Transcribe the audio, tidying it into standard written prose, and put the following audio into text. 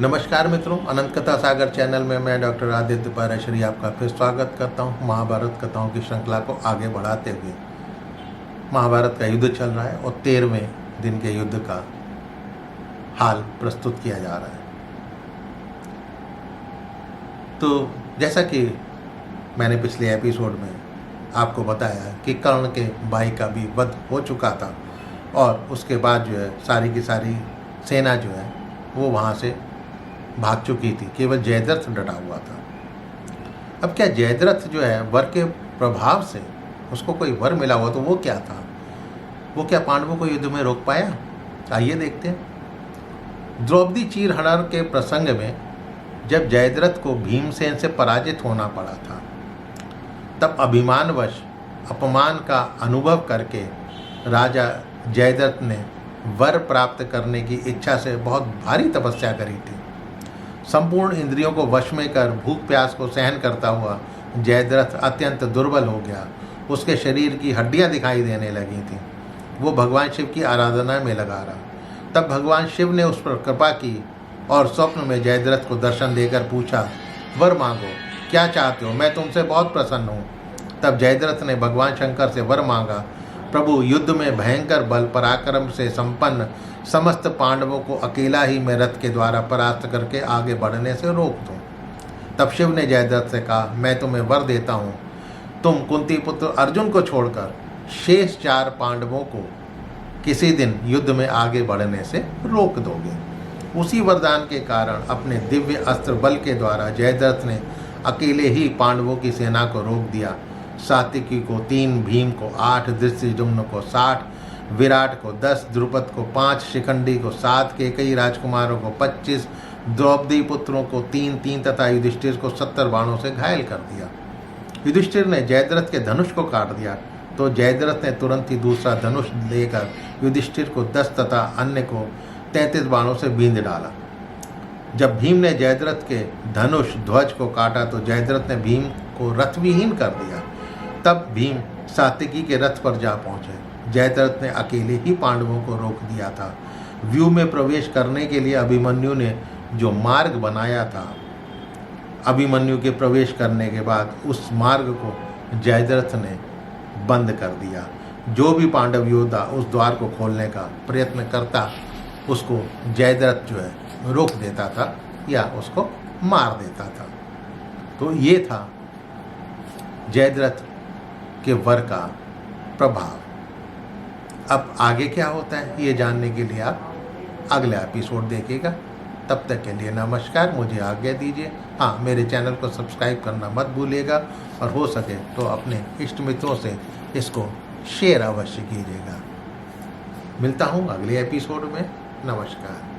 नमस्कार मित्रों, अनंत कथा सागर चैनल में मैं डॉक्टर आदित्य पाराशरी आपका फिर स्वागत करता हूं। महाभारत कथाओं की श्रृंखला को आगे बढ़ाते हुए महाभारत का युद्ध चल रहा है और 13वें दिन के युद्ध का हाल प्रस्तुत किया जा रहा है। तो जैसा कि मैंने पिछले एपिसोड में आपको बताया कि कर्ण के भाई का भी वध हो चुका था और उसके बाद जो है सारी की सारी सेना जो है वो वहाँ से भाग चुकी थी, केवल जयद्रथ डटा हुआ था। अब क्या जयद्रथ जो है वर के प्रभाव से उसको कोई वर मिला हुआ, तो वो क्या था? वो क्या पांडवों को युद्ध में रोक पाया? आइए देखते हैं। द्रौपदी चीरहरण के प्रसंग में जब जयद्रथ को भीमसेन से पराजित होना पड़ा था, तब अभिमानवश अपमान का अनुभव करके राजा जयद्रथ ने वर प्राप्त करने की इच्छा से बहुत भारी तपस्या करी थी। संपूर्ण इंद्रियों को वश में कर भूख प्यास को सहन करता हुआ जयद्रथ अत्यंत दुर्बल हो गया। उसके शरीर की हड्डियां दिखाई देने लगी थीं। वो भगवान शिव की आराधना में लगा रहा। तब भगवान शिव ने उस पर कृपा की और स्वप्न में जयद्रथ को दर्शन देकर पूछा, वर मांगो, क्या चाहते हो? मैं तुमसे बहुत प्रसन्न हूँ। तब जयद्रथ ने भगवान शंकर से वर मांगा, प्रभु, युद्ध में भयंकर बल पराक्रम से संपन्न समस्त पांडवों को अकेला ही मैं रथ के द्वारा परास्त करके आगे बढ़ने से रोक दूं। तब शिव ने जयद्रथ से कहा, मैं तुम्हें वर देता हूँ, तुम कुंती पुत्र अर्जुन को छोड़कर शेष 4 पांडवों को किसी दिन युद्ध में आगे बढ़ने से रोक दोगे। उसी वरदान के कारण अपने दिव्य अस्त्र बल के द्वारा जयद्रथ ने अकेले ही पांडवों की सेना को रोक दिया। सात्विकी को 3, भीम को 8, धृष्टद्युम्न को 60, विराट को 10, द्रुपद को 5, शिखंडी को 7, केकई राजकुमारों को 25, द्रौपदी पुत्रों को 3 तथा युधिष्ठिर को 70 बाणों से घायल कर दिया। युधिष्ठिर ने जयद्रथ के धनुष को काट दिया तो जयद्रथ ने तुरंत ही दूसरा धनुष लेकर युधिष्ठिर को 10 तथा अन्य को 33 बाणों से बींध डाला। जब भीम ने जयद्रथ के धनुष ध्वज को काटा तो जयद्रथ ने भीम को रथविहीन कर दिया। तब भीम सात्विकी के रथ पर जा पहुंचे। जयद्रथ ने अकेले ही पांडवों को रोक दिया था। व्यू में प्रवेश करने के लिए अभिमन्यु ने जो मार्ग बनाया था, अभिमन्यु के प्रवेश करने के बाद उस मार्ग को जयद्रथ ने बंद कर दिया। जो भी पांडव योद्धा उस द्वार को खोलने का प्रयत्न करता, उसको जयद्रथ जो है रोक देता था या उसको मार देता था। तो ये था जयद्रथ के वर का प्रभाव। अब आगे क्या होता है ये जानने के लिए आप अगला एपिसोड देखिएगा। तब तक के लिए नमस्कार, मुझे आज्ञा दीजिए। हाँ, मेरे चैनल को सब्सक्राइब करना मत भूलिएगा और हो सके तो अपने इष्ट मित्रों से इसको शेयर अवश्य कीजिएगा। मिलता हूँ अगले एपिसोड में। नमस्कार।